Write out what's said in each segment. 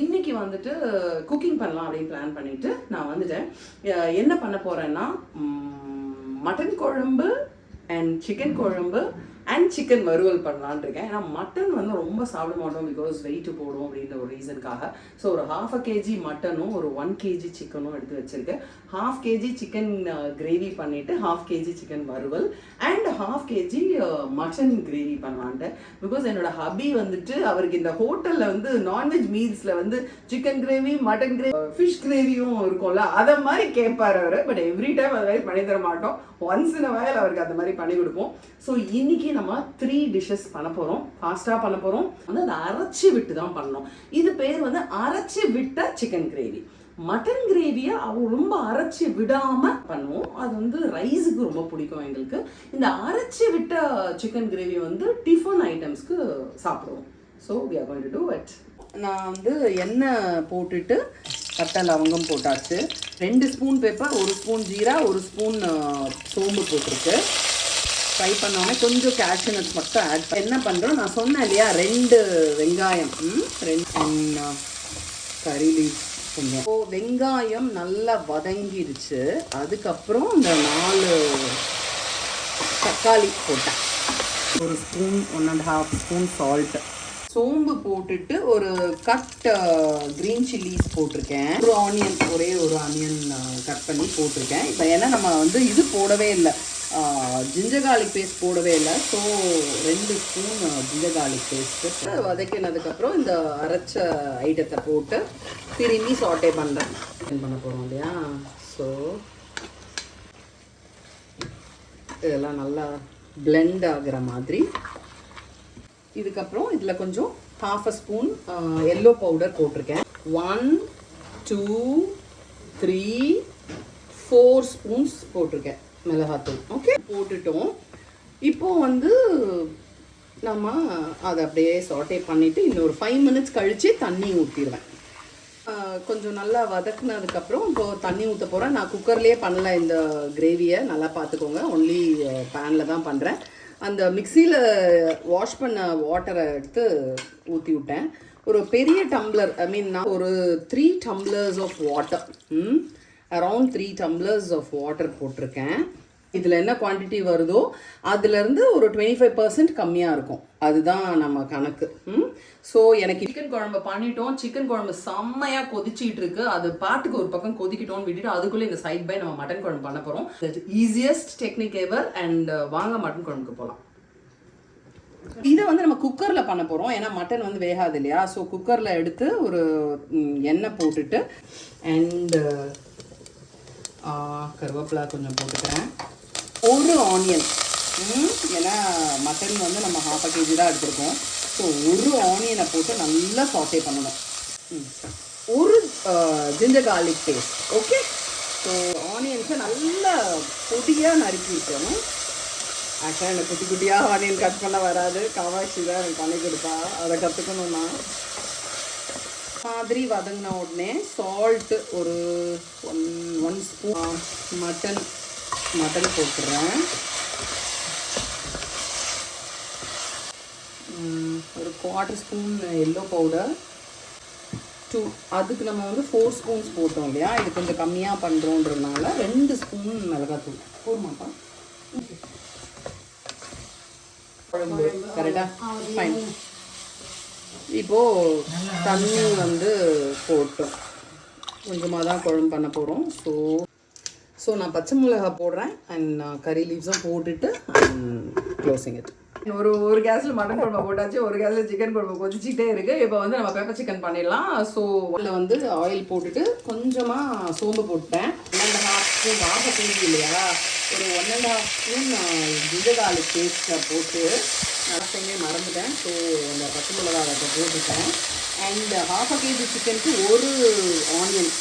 இன்னைக்கு வந்துட்டு குக்கிங் பண்ணலாம் அப்படின்னு பிளான் பண்ணிட்டு நான் வந்துட்டேன். என்ன பண்ண போறேன்னா மட்டன் குழம்பு அண்ட் சிக்கன் குழம்பு அண்ட் சிக்கன் வறுவல் பண்ணலான் இருக்கேன். ஏன்னா மட்டன் வந்து ரொம்ப சாப்பிட மாட்டோம், பிகாஸ் வெயிட்டு போடும் அப்படின்ற ஒரு ரீசனுக்காக. ஸோ ஒரு 1/2 kg மட்டனும் ஒரு 1 kg சிக்கனும் எடுத்து வச்சிருக்கேன். 1/2 kg சிக்கன் கிரேவி பண்ணிட்டு 1/2 kg சிக்கன் வறுவல் அண்ட் 1/2 kg மட்டன் கிரேவி பண்ணலான்ட்டு. பிகாஸ் என்னோட ஹபி வந்துட்டு அவருக்கு இந்த ஹோட்டலில் வந்து நான்வெஜ் மீல்ஸில் வந்து chicken gravy, mutton gravy, fish கிரேவியும் இருக்கும்ல, அதை மாதிரி கேட்பார் அவர். பட் எவ்ரி டைம் அது மாதிரி பண்ணி தர மாட்டோம். ஒன்ஸ் இன் அ வயல் அவருக்கு அந்த மாதிரி பண்ணி கொடுப்போம். ஸோ இன்னைக்கு நம்ம 3 டிஷ்ஷஸ் பண்ண போகிறோம். ஃபாஸ்ட்டாக பண்ண போகிறோம். வந்து அதை அரைச்சி விட்டு தான் பண்ணணும். இது பேர் வந்து அரைச்சி விட்ட சிக்கன் கிரேவி. மட்டன் கிரேவியை ரொம்ப அரைச்சி விடாமல் பண்ணுவோம். அது வந்து ரைஸுக்கு ரொம்ப பிடிக்கும் எங்களுக்கு. இந்த அரைச்சி விட்ட சிக்கன் கிரேவி வந்து டிஃபன் ஐட்டம்ஸ்க்கு சாப்பிடுவோம். So we are going to do it. நான் வந்து எண்ணெய் போட்டுட்டு பட்டை லவங்கம் போட்டாச்சு. 2 spoon pepper, 1 spoon jeera, 1 spoon சோம்பு போட்டிருக்கு. ஃப்ரை பண்ணோன்னே கொஞ்சம் கேஷ்யூ நட்ஸ் மட்டும் ஆட் என்ன பண்ணுறோம், நான் சொன்னேன் இல்லையா, 2 வெங்காயம், 2 கறி லீவ்ஸ் கொஞ்சம். இப்போ வெங்காயம் நல்லா வதங்கிருச்சு. அதுக்கப்புறம் இந்த 4 தக்காளி போட்டேன். 1 ஸ்பூன் 1.5 ஸ்பூன் சால்ட், சோம்பு போட்டுட்டு ஒரு கட் க்ரீன் சில்லிஸ் போட்டிருக்கேன். ஒரு ஆனியன், ஒரே ஒரு ஆனியன் கட் பண்ணி போட்டிருக்கேன். இப்போ ஏன்னா நம்ம வந்து இது போடவே இல்லை, ஜிஞ்சர் கார்லிக் பேஸ்ட் போடவே இல்லை. So 2 spoon ginger garlic paste வதக்கினதுக்கப்புறம் இந்த அரைச்ச ஐட்டத்தை போட்டு திரும்பி சாட்டே பண்ண போகிறோம் இல்லையா. ஸோ இதெல்லாம் நல்லா பிளெண்ட் ஆகிற மாதிரி. இதுக்கப்புறம் இதில் கொஞ்சம் 1/2 ஸ்பூன் எல்லோ பவுடர் போட்டிருக்கேன். 1 2 3 4 ஸ்பூன்ஸ் போட்டிருக்கேன் மிளகாத்தூள். ஓகே, போட்டுட்டோம். இப்போது வந்து நம்ம அதை அப்படியே சாட்டே பண்ணிவிட்டு இன்னொரு 5 மினிட்ஸ் கழித்து தண்ணி ஊற்றிடுவேன். கொஞ்சம் நல்லா வதக்குனதுக்கப்புறம் இப்போது தண்ணி ஊற்ற போகிறேன். நான் குக்கர்லேயே பண்ணல இந்த கிரேவியை, நல்லா பார்த்துக்கோங்க. ஒன்லி பேனில் தான் பண்ணுறேன். அந்த மிக்சியில் வாஷ் பண்ண வாட்டரை எடுத்து ஊற்றி விட்டேன். ஒரு பெரிய டம்ளர், நான் ஒரு 3 tumblers of water, around 3 tumblers of water போட்டிருக்கேன். இதில் என்ன குவான்டிட்டி வருதோ அதுலேருந்து ஒரு 25% கம்மியாக இருக்கும். அதுதான் நம்ம கணக்கு. ஸோ எனக்கு சிக்கன் குழம்பு பண்ணிட்டோம். சிக்கன் குழம்பு செம்மையாக கொதிச்சிட்டு இருக்கு. அது பாட்டுக்கு ஒரு பக்கம் கொதிக்கிட்டோன்னு விட்டுட்டு அதுக்குள்ளே இந்த சைட் பை நம்ம மட்டன் குழம்பு பண்ண போகிறோம். Easiest technique ever. அண்ட் வாங்க மட்டன் குழம்புக்கு போகலாம். இதை வந்து நம்ம குக்கரில் பண்ண போகிறோம், ஏன்னா மட்டன் வந்து வேகாது இல்லையா. ஸோ குக்கரில் எடுத்து ஒரு எண்ணெய் போட்டுட்டு அண்டு கருவேப்பிலை கொஞ்சம் போட்டுக்கிறேன். ஒரு ஆனியன், ஏன்னா மட்டன் வந்து நம்ம 1/2 kg தான் எடுத்துருக்கோம். ஸோ ஒரு ஆனியனை போட்டு நல்லா சாட்டே பண்ணணும். ஒரு ginger garlic paste. Okay, so ஆனியன்ஸை நல்லா பொடியாக நறுக்கி விட்டணும். ஆக்சுவலாக எனக்கு குட்டி குட்டியாக ஆனியன் கட் பண்ண வராது. காவாட்சி தான் எனக்கு பண்ணி கொடுப்பா, அதை கற்றுக்கணும்னா. மாதிரி வதங்கின உடனே சால்ட்டு ஒரு 1 ஸ்பூன் மட்டன் போட்டுடுறேன். ஒரு 1/4 ஸ்பூன் எல்லோ பவுடர், 2, அதுக்கு நம்ம வந்து 4 ஸ்பூன்ஸ் போட்டோம் இல்லையா. இது கொஞ்சம் கம்மியாக பண்ணுறோன்றதுனால 2 ஸ்பூன் மிளகாத்தூள் போடுமாப்பா. கரெக்டா, ஃபைன். இப்போது தண்ணி வந்து போட்டோம், கொஞ்சமாக தான் குழம்பு பண்ண போகிறோம். ஸோ நான் பச்சை மிளகா போடுறேன் அண்ட் கறி லீவ்ஸும் போட்டுட்டு க்ளோசிங் இட். ஒரு கேஸில் மட்டன் குழம்பு போட்டாச்சு, ஒரு கேஸில் சிக்கன் குழம்பு கொதிச்சிக்கிட்டே இருக்குது. இப்போ வந்து நம்ம பெப்பர் சிக்கன் பண்ணிடலாம். ஸோ அதில் வந்து ஆயில் போட்டுட்டு கொஞ்சமாக சோம்பு போட்டேன். 1.5 ஸ்பூன் வாசப்பூண்டு இல்லையா, ஒரு 1.5 ஸ்பூன் ஜிஞ்சர் கார்லிக் பேஸ்ட்டில் போட்டு நடத்தையுமே மறந்துட்டேன். ஸோ அந்த பச்சை மிளகாவை போட்டுட்டேன். அண்ட் 1/2 kg சிக்கனுக்கு ஒரு ஆனியன்,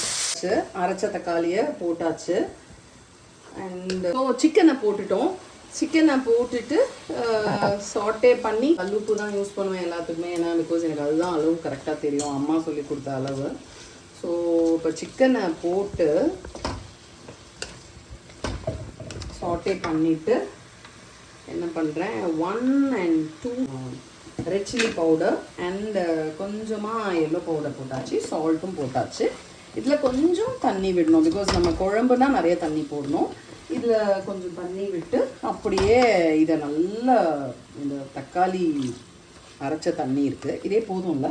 அரைச்ச தக்காளியை போட்டாச்சு. அண்ட் ஸோ சிக்கனை போட்டுட்டோம். சிக்கனை போட்டுட்டு சாட்டே பண்ணி, கல்லுப்பு தான் யூஸ் பண்ணுவேன் எல்லாத்துக்குமே, ஏன்னா பிகாஸ் எனக்கு அதுதான் அளவு கரெக்டாக தெரியும், அம்மா சொல்லி கொடுத்த அளவு. ஸோ இப்போ சிக்கனை போட்டு சாட்டே பண்ணிவிட்டு என்ன பண்ணுறேன், 1 and 2 red chilli powder and கொஞ்சமாக எல்லோ பவுடர் போட்டாச்சு, சால்ட்டும் போட்டாச்சு. இதில் கொஞ்சம் தண்ணி விடணும், பிகாஸ் நம்ம குழம்புனா நிறைய தண்ணி போடணும். இதில் கொஞ்சம் தண்ணி விட்டு அப்படியே இதை நல்லா இந்த தக்காளி அரைச்ச தண்ணி இருக்குது, இதே போதும்ல?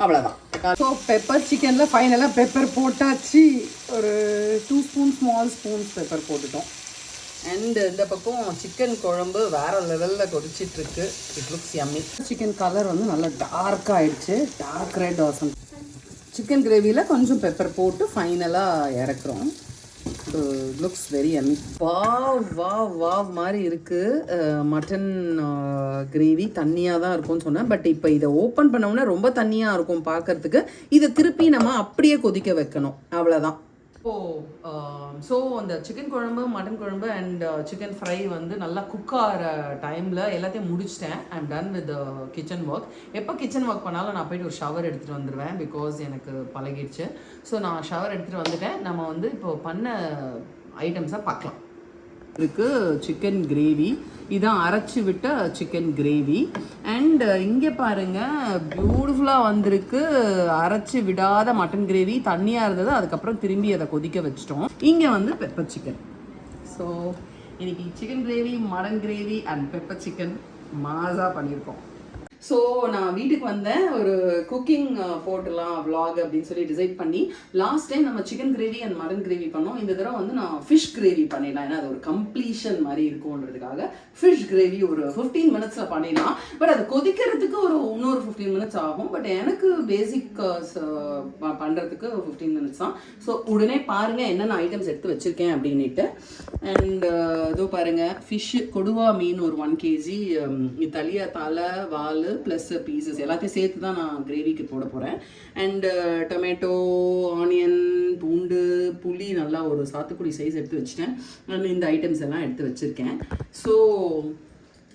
அவ்வளோதான். ஸோ பெப்பர் சிக்கனில் ஃபைனலாக பெப்பர் போட்டாச்சு. ஒரு 2 ஸ்பூன் ஸ்மால் ஸ்பூன்ஸ் பெப்பர் போட்டுட்டோம். அண்ட் இந்த பக்கம் சிக்கன் குழம்பு வேறு லெவலில் கொதிச்சிட்ருக்கு. It looks yummy. Chicken colour வந்து நல்லா டார்க்காக ஆகிடுச்சு, டார்க் ரெட் ஆசம். சிக்கன் கிரேவியில் கொஞ்சம் பெப்பர் போட்டு ஃபைனலாக இறக்குறோம். Looks very yummy. வாவ் மாதிரி இருக்குது. மட்டன் கிரேவி தண்ணியாக தான் இருக்கும்னு சொன்னேன், பட் இப்போ இதை ஓப்பன் பண்ணோம்னா ரொம்ப தண்ணியாக இருக்கும் பார்க்குறதுக்கு. இதை திருப்பி நம்ம அப்படியே கொதிக்க வைக்கணும், அவ்வளோதான். ஸோ அந்த சிக்கன் குழம்பு, மட்டன் குழம்பு அண்ட் சிக்கன் ஃப்ரை வந்து நல்லா குக் ஆகிற டைமில் எல்லாத்தையும் முடிச்சிட்டேன். I'm done with kitchen work. எப்போ கிச்சன் ஒர்க் பண்ணாலும் நான் போய்ட்டு ஒரு ஷவர் எடுத்துகிட்டு வந்துடுவேன், பிகாஸ் எனக்கு பழகிடுச்சு. ஸோ நான் ஷவர் எடுத்துகிட்டு வந்துட்டேன். நம்ம வந்து இப்போ பண்ண ஐட்டம்ஸை பார்க்கலாம். இருக்கு சிக்கன் கிரேவி, இதான் அரைச்சி விட்ட சிக்கன் கிரேவி. அண்ட் இங்கே பாருங்கள் பியூட்டிஃபுல்லாக வந்திருக்கு. அரைச்சி விடாத மட்டன் கிரேவி தண்ணியாக இருந்தது, அதுக்கப்புறம் திரும்பி அதை கொதிக்க வச்சிட்டோம். இங்கே வந்து பெப்பர் சிக்கன். ஸோ இன்னைக்கு chicken gravy, mutton gravy and pepper chicken மாஸாக பண்ணியிருக்கோம். ஸோ நான் வீட்டுக்கு வந்தேன், ஒரு குக்கிங் போட்டுடலாம் vlog அப்படின்னு சொல்லி டிசைட் பண்ணி. லாஸ்ட் டைம் நம்ம chicken gravy and mutton gravy பண்ணோம். இந்த தடவை வந்து நான் ஃபிஷ் கிரேவி பண்ணிடலாம், ஏன்னா அது ஒரு கம்ப்ளீஷன் மாதிரி இருக்கும்ன்றதுக்காக ஃபிஷ் கிரேவி ஒரு 15 மினிட்ஸில் பண்ணிடலாம். பட் அது கொதிக்கிறதுக்கு இன்னொரு 15 மினிட்ஸ் ஆகும். பட் எனக்கு பேசிக் பண்ணுறதுக்கு 15 மினிட்ஸ் தான். ஸோ உடனே பாருங்கள் என்னென்ன ஐட்டம்ஸ் எடுத்து வச்சுருக்கேன் அப்படின்ட்டு. அண்ட் இதோ பாருங்கள், ஃபிஷ்ஷு கொடுவா மீன் ஒரு 1 kg, தலியா தலை, வால் ப்ளஸ் பீசஸ் எல்லாத்தையும் சேர்த்து தான் நான் கிரேவிக்கு போட போகிறேன். அண்டு டொமேட்டோ, ஆனியன், பூண்டு, புளி நல்லா ஒரு சாத்துக்குடி சைஸ் எடுத்து வச்சுட்டேன். நான் இந்த ஐட்டம்ஸ் எல்லாம் எடுத்து வச்சுருக்கேன். ஸோ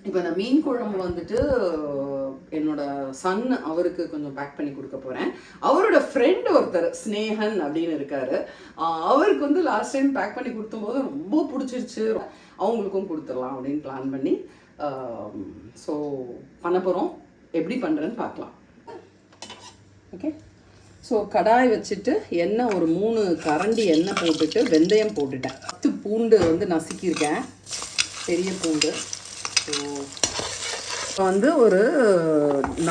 இப்போ இந்த மீன் குழம்பு வந்துட்டு என்னோட சன் அவருக்கு கொஞ்சம் பேக் பண்ணி கொடுக்க போகிறேன். அவரோட ஃப்ரெண்ட் ஒருத்தர் ஸ்னேகன் அப்படின்னு இருக்காரு, அவருக்கு வந்து லாஸ்ட் டைம் பேக் பண்ணி கொடுத்தபோது ரொம்ப பிடிச்சிருச்சு, அவங்களுக்கும் கொடுத்துடலாம் அப்படின்னு பிளான் பண்ணி ஸோ பண்ண போகிறோம். எப்படி பண்ணுறேன்னு பார்க்கலாம். ஓகே, ஸோ கடாய் வச்சுட்டு எண்ணெய் ஒரு 3 கரண்டி எண்ணெய் போட்டுட்டு வெந்தயம் போட்டுட்டேன். 10 பூண்டு வந்து நசுக்கியிருக்கேன், பெரிய பூண்டு. ஸோ வந்து ஒரு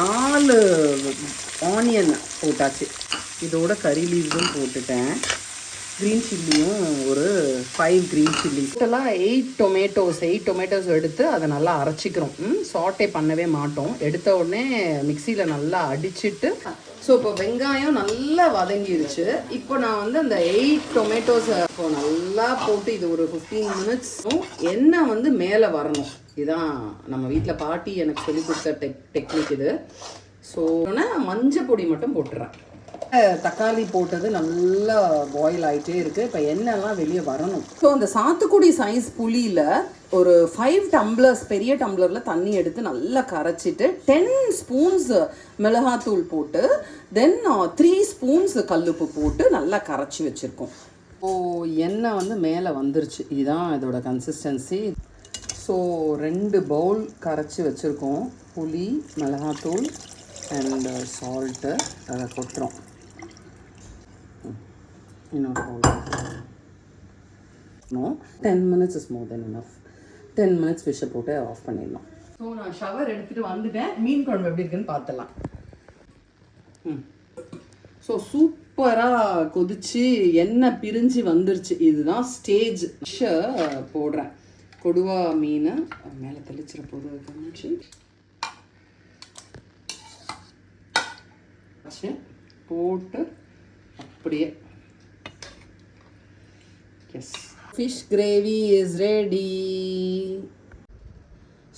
4 ஆனியன் போட்டாச்சு, இதோட கறி லீவ்ஸும் போட்டுட்டேன். க்ரீன் சில்லியும் ஒரு 5 க்ரீன் சில்லி. இதெல்லாம் 8 டொமேட்டோஸ் எடுத்து அதை நல்லா அரைச்சிக்கிறோம். சாட்டே பண்ணவே மாட்டோம், எடுத்த உடனே மிக்சியில் நல்லா அடிச்சுட்டு. ஸோ இப்போ வெங்காயம் நல்லா வதங்கிடுச்சு. இப்போ நான் வந்து அந்த 8 டொமேட்டோஸை இப்போ நல்லா போட்டு இது ஒரு 15 மினிட்ஸும் எண்ணெய் வந்து மேலே வரணும். இதுதான் நம்ம வீட்டில் பாட்டி எனக்கு சொல்லி கொடுத்த டெக்னிக் இது. ஸோ மஞ்சள் பொடி மட்டும் போட்டுறேன். தக்காளி போட்டது நல்லா பாயில் ஆகிட்டே இருக்குது. இப்போ எண்ணெய்லாம் வெளியே வரணும். ஸோ அந்த சாத்துக்குடி சைஸ் புளியில் ஒரு 5 டம்ளர்ஸ் பெரிய டம்ளரில் தண்ணி எடுத்து நல்லா கரைச்சிட்டு 10 ஸ்பூன்ஸ் மிளகாத்தூள் போட்டு தென் 3 ஸ்பூன்ஸ் கல்லுப்பு போட்டு நல்லா கரைச்சி வச்சுருக்கோம். ஸோ எண்ணெய் வந்து மேலே வந்துருச்சு, இதுதான் இதோட கன்சிஸ்டன்சி. ஸோ 2 பவுல் கரைச்சி வச்சுருக்கோம். புளி, மிளகாத்தூள் அண்ட் சால்ட்டு அதை கொட்டுறோம். இன்னொரு bowl. 10 minutes is more then enough. 10 minutes ஃபிஷ்ஷை போட்டு ஆஃப் பண்ணிடலாம். ஸோ நான் ஷவர் எடுத்துகிட்டு வந்துட்டேன். மீன் குழம்பு எப்படி இருக்குன்னு பார்த்துடலாம். ஸோ சூப்பராக கொதிச்சு எண்ணெய் பிரிஞ்சு வந்துருச்சு. இதுதான் ஸ்டேஜ். ஃபிஷ்ஷை போடுறேன். கொடுவா மீன் மேலே தெளிச்சிட போது போட்டு அப்படியே. Yes, fish gravy is ready.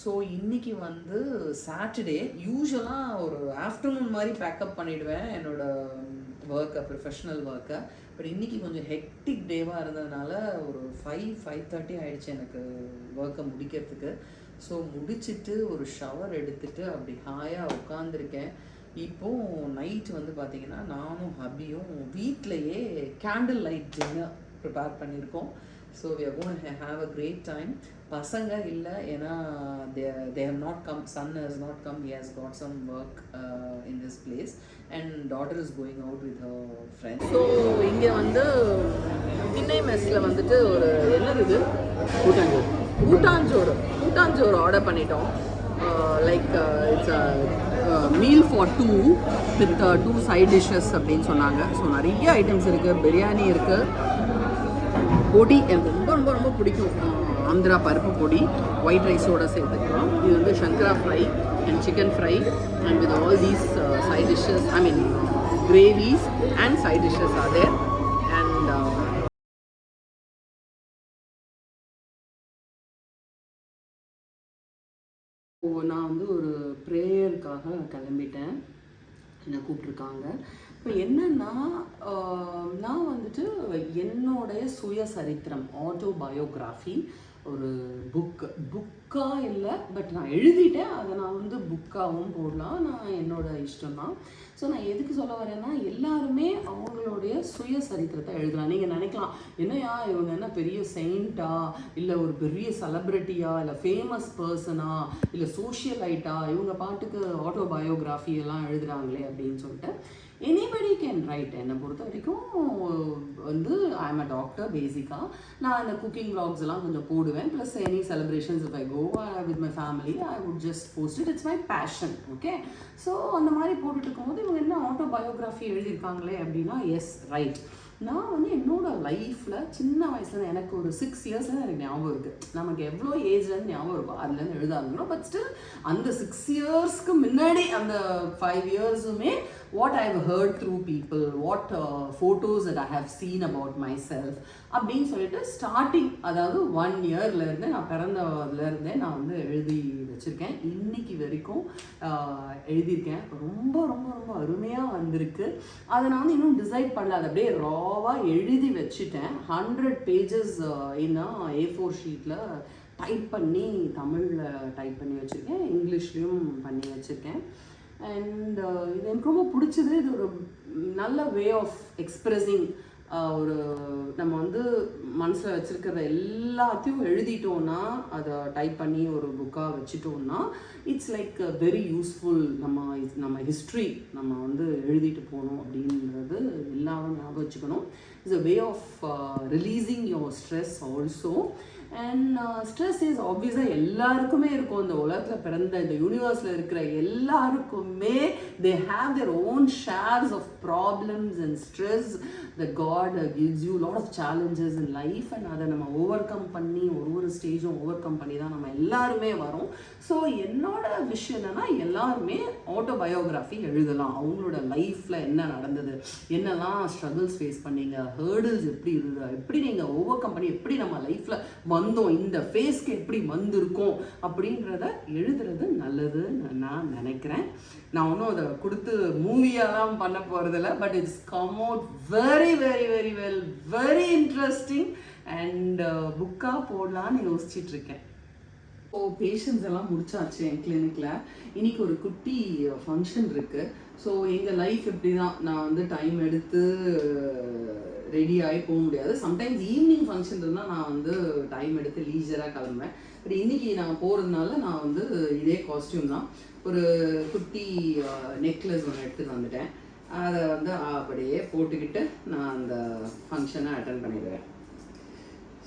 So இன்றைக்கி வந்து சாட்டர்டே. யூஸ்வலாக ஒரு ஆஃப்டர்நூன் மாதிரி பேக்கப் பண்ணிவிடுவேன் என்னோடய ஒர்க்கை, ப்ரொஃபஷ்னல் ஒர்க்கை. பட் இன்றைக்கி கொஞ்சம் ஹெக்டிக் டேவாக இருந்ததுனால ஒரு 5:30 ஆகிடுச்சு எனக்கு ஒர்க்கை முடிக்கிறதுக்கு. ஸோ முடிச்சுட்டு ஒரு ஷவர் எடுத்துகிட்டு அப்படி ஹாயாக உட்காந்துருக்கேன். இப்போது நைட் வந்து பார்த்திங்கன்னா நானும் ஹபியும் வீட்டிலையே கேண்டில் லைட் டின்னர் ப்ரிப்பேர் பண்ணியிருக்கோம். So we are going to have a great time. பசங்க இல்லை, ஏன்னா they have not come. Son has not come. He has got some work in this place, and daughter is going out with her friends. So இங்கே வந்து திண்ணை மெஸ்ஸில் வந்துட்டு ஒரு என்னது இது கூட்டாஞ்சோறு ஆர்டர் பண்ணிட்டோம். Like it's meal for 2 with 2 side dishes அப்படின்னு சொன்னாங்க. ஸோ நிறைய ஐட்டம்ஸ் இருக்குது. பிரியாணி இருக்குது, பொடி எனக்கு ரொம்ப ரொம்ப ரொம்ப பிடிக்கும், ஆந்திரா பருப்பு பொடி, ஒயிட் ரைஸோடு சேர்த்துக்கலாம். இது வந்து சங்கரா fry and chicken fry and with all these side dishes, I mean gravies and side dishes are there. And நான் வந்து ஒரு ப்ரேயருக்காக கிளம்பிட்டேன், என்னை கூப்பிட்ருக்காங்க. இப்போ என்னென்னா, நான் வந்துட்டு என்னோடைய சுயசரித்திரம், ஆட்டோபயோகிராஃபி, ஒரு புக்காக இல்லை, பட் நான் எழுதிட்டேன். அதை நான் வந்து புக்காகவும் போடலாம், நான் என்னோடய இஷ்டம்தான். ஸோ நான் எதுக்கு சொல்ல வரேன்னா, எல்லாருமே அவங்களுடைய சுயசரித்திரத்தை எழுதலாம். நீங்கள் நினைக்கலாம், என்னையா இவங்க என்ன பெரிய செயின்ட்டா, இல்லை ஒரு பெரிய செலிப்ரிட்டியா, இல்லை ஃபேமஸ் பர்சனா, இல்லை சோஷியலைட்டா, இவங்க பாட்டுக்கு ஆட்டோபயோகிராஃபி எல்லாம் எழுதுகிறாங்களே அப்படின்னு சொல்லிட்டு. Anybody can write. என்னை பொறுத்த வரைக்கும் வந்து ஐ எம் அ டாக்டர் பேசிக்காக. நான் இந்த குக்கிங் vlogs எல்லாம் கொஞ்சம் போடுவேன். Plus any celebrations if I go with my family I would just post it. It's my passion. Okay, so அந்த மாதிரி போட்டுட்டு இருக்கும்போது இவங்க என்ன ஆட்டோபயோகிராஃபி எழுதியிருக்காங்களே அப்படின்னா, எஸ் ரைட். நான் வந்து என்னோடய லைஃப்பில் சின்ன வயசுலேருந்து, எனக்கு ஒரு 6 இயர்ஸ்லேருந்து எனக்கு ஞாபகம் இருக்குது. நமக்கு எவ்வளோ ஏஜ்லேருந்து ஞாபகம் இருக்கும் அதுலேருந்து எழுத ஆரம்பிக்கணும். பட் ஸ்டில் அந்த 6 இயர்ஸ்க்கு முன்னாடி அந்த 5 இயர்ஸுமே what I have heard through people, what photos that I have seen about myself அப்படின்னு சொல்லிட்டு ஸ்டார்டிங், அதாவது 1 இயர்லேருந்து, நான் பிறந்ததுலேருந்தே நான் வந்து எழுதி வச்சுருக்கேன். இன்னைக்கு வரைக்கும் எழுதியிருக்கேன். ரொம்ப ரொம்ப ரொம்ப அருமையாக வந்திருக்கு. அதை நான் வந்து இன்னும் டிசைட் பண்ணல, அதை அப்படியே ராவாக எழுதி வச்சுட்டேன். 100 pages இன்னும் A4 ஷீட்டில் டைப் பண்ணி, தமிழில் டைப் பண்ணி வச்சுருக்கேன், இங்கிலீஷ்லேயும் பண்ணி வச்சுருக்கேன். அண்ட் இது எனக்கு ரொம்ப பிடிச்சது. இது ஒரு நல்ல வே ஆஃப் எக்ஸ்ப்ரெஸிங். ஒரு நம்ம வந்து மனசில் வச்சுருக்கிற எல்லாத்தையும் எழுதிட்டோன்னா, அதை டைப் பண்ணி ஒரு புக்காக வச்சுட்டோன்னா, இட்ஸ் லைக் வெரி யூஸ்ஃபுல். நம்ம ஹிஸ்ட்ரி நம்ம வந்து எழுதிட்டு போகணும் அப்படின்றது எல்லாரும் ஞாபகம் வச்சுக்கணும். It's a way of releasing your stress also. And stress is ஆப்வியஸாக எல்லாருக்குமே இருக்கும். இந்த உலகத்தில் பிறந்த, இந்த யூனிவர்ஸில் இருக்கிற எல்லாருக்குமே they have their own shares of problems and stress that God gives you a lot of challenges in life, and அதை நம்ம ஓவர்கம் பண்ணி ஒரு ஸ்டேஜும் ஓவர்கம் பண்ணி தான் நம்ம எல்லாருமே வரோம். ஸோ என்னோட விஷயம் என்னென்னா, எல்லாருமே ஆட்டோபயோகிராஃபி எழுதலாம். அவங்களோட லைஃப்பில் என்ன நடந்தது, என்னெல்லாம் ஸ்ட்ரகிள்ஸ் ஃபேஸ் பண்ணீங்க, ஹேர்டில்ஸ் எப்படி இருந்தது, எப்படி நீங்கள் ஓவர்கம் பண்ணி எப்படி நம்ம லைஃப்பில் வந்தோம், இந்த ஃபேஸ்க்கு எப்படி வந்திருக்கோம் அப்படின்றத எழுதுறது நல்லதுன்னு நான் நினைக்கிறேன். நான் ஒன்றும் அதை கொடுத்து மூவியெல்லாம் பண்ண போகிறதில்ல, but it's come out very very very well, very interesting. And புக்காக போடலான்னு யோசிச்சுட்ருக்கேன். ஸோ பேஷண்ட்ஸ் எல்லாம் முடிச்சாச்சு என் கிளினிக்கில். இன்றைக்கி ஒரு குட்டி ஃபங்க்ஷன் இருக்குது. ஸோ எங்கள் லைஃப் இப்படி தான். நான் வந்து டைம் எடுத்து ரெடி ஆகி போக முடியாது. சம்டைம்ஸ் ஈவினிங் ஃபங்க்ஷன் இருந்தால் நான் வந்து டைம் எடுத்து லீஜராக கிளம்புவேன். பட் இன்றைக்கி நான் போகிறதுனால நான் வந்து இதே காஸ்டியூம் தான், ஒரு குட்டி நெக்லஸ் ஒன்று எடுத்துகிட்டு வந்துட்டேன். அதை வந்து அப்படியே போட்டுக்கிட்டு நான் அந்த ஃபங்க்ஷனை அட்டன் பண்ணிடுவேன்.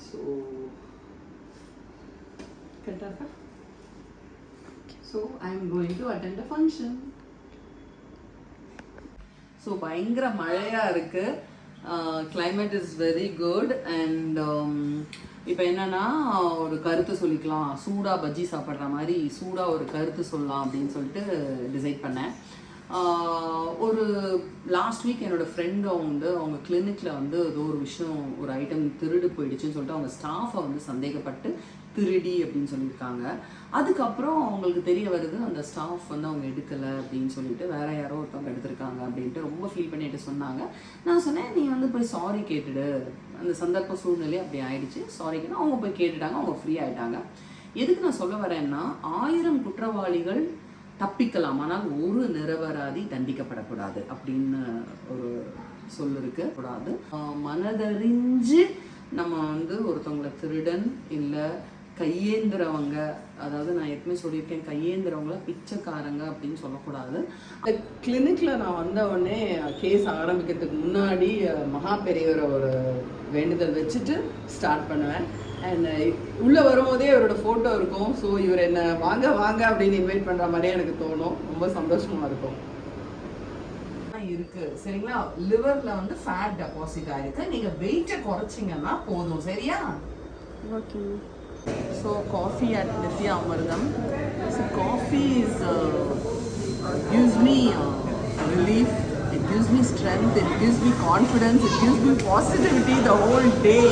ஸோ கரெக்டாக. So I am going to attend a function. So பயங்கர மழையாக இருக்குது. climate is very good. and இப்போ என்னன்னா, ஒரு கருத்து சொல்லிக்கலாம், சூடாக பஜ்ஜி சாப்பிட்ற மாதிரி சூடாக ஒரு கருத்து சொல்லலாம் அப்படின்னு சொல்லிட்டு டிசைட் பண்ணேன். ஒரு லாஸ்ட் வீக் என்னோடய ஃப்ரெண்டு அவங்க கிளினிக்கில் வந்து ஏதோ ஒரு விஷயம், ஒரு ஐட்டம் திருடு போயிடுச்சுன்னு சொல்லிட்டு அவங்க ஸ்டாஃபை வந்து சந்தேகப்பட்டு திருடி அப்படின்னு சொல்லியிருக்காங்க. அதுக்கப்புறம் அவங்களுக்கு தெரிய வருது அந்த ஸ்டாஃப் வந்து அவங்க எடுக்கலை அப்படின்னு சொல்லிட்டு வேறு யாரோ ஒருத்தவங்க எடுத்திருக்காங்க அப்படின்ட்டு ரொம்ப ஃபீல் பண்ணிட்டு சொன்னாங்க. நான் சொன்னேன், நீ வந்து போய் சாரி கேட்டுடு, அந்த சந்தர்ப்ப சூழ்நிலை அப்படி ஆயிடுச்சு, சாரி கேட்டு அவங்க போய் கேட்டுட்டாங்க, அவங்க ஃப்ரீ ஆகிட்டாங்க. எதுக்கு நான் சொல்ல வரேன்னா, 1000 குற்றவாளிகள் தப்பிக்கலாம், ஆனால் ஒரு நிரபராதி தண்டிக்கப்படக்கூடாது அப்படின்னு ஒரு சொல் இருக்கு. கூடாது, மனதறிஞ்சு நம்ம வந்து ஒருத்தவங்களை திருடன் இல்லை கையேந்திரவங்க, அதாவது நான் எப்பவுமே சொல்லியிருக்கேன், கையேந்திரவங்கள பிச்சைக்காரங்க அப்படின்னு சொல்லக்கூடாது. இந்த கிளினிக்கில் நான் வந்த உடனே கேஸ் ஆரம்பிக்கிறதுக்கு முன்னாடி மகா பெரியவரை ஒரு வேண்டுதல் வச்சுட்டு ஸ்டார்ட் பண்ணுவேன். அண்ட் உள்ளே வரும்போதே அவரோட ஃபோட்டோ இருக்கும். ஸோ இவர் என்ன வாங்க வாங்க அப்படின்னு இன்வைட் பண்ணுற மாதிரியே எனக்கு தோணும். ரொம்ப சந்தோஷமாக இருக்கும். இருக்கு சரிங்களா, லிவர்ல வந்து ஃபேட் டெபாசிட் ஆயிருக்கு. நீங்க வெயிட்டை குறைச்சிங்கன்னா போதும். சரியா? Okay. So coffee at Nithya Amardam. So coffee gives me relief. It gives me strength. It gives me confidence. It gives me positivity the whole day.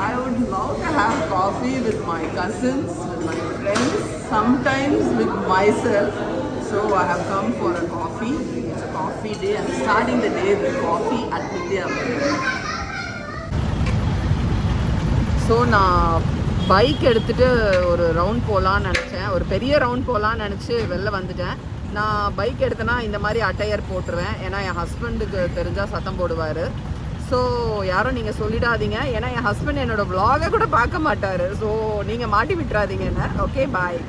I would love to have coffee with my cousins, with my friends, sometimes with myself. So I have come for a coffee. It's a coffee day. I'm starting the day with coffee at Nithya Amardam. So நான் bike எடுத்துகிட்டு ஒரு round போகலான்னு நினச்சேன். ஒரு பெரிய round போகலான்னு நினச்சி வெளில வந்துட்டேன். நான் பைக் எடுத்தேன்னா இந்த மாதிரி அட்டையர் போட்டுருவேன். ஏன்னா என் ஹஸ்பண்டுக்கு தெரிஞ்சால் சத்தம் போடுவார். ஸோ யாரும் நீங்கள் சொல்லிடாதீங்க. ஏன்னா என் ஹஸ்பண்ட் என்னோடய vlog கூட பார்க்க மாட்டார். ஸோ நீங்கள் மாட்டி விட்டுறாதீங்க என்ன. ஓகே, பாய்.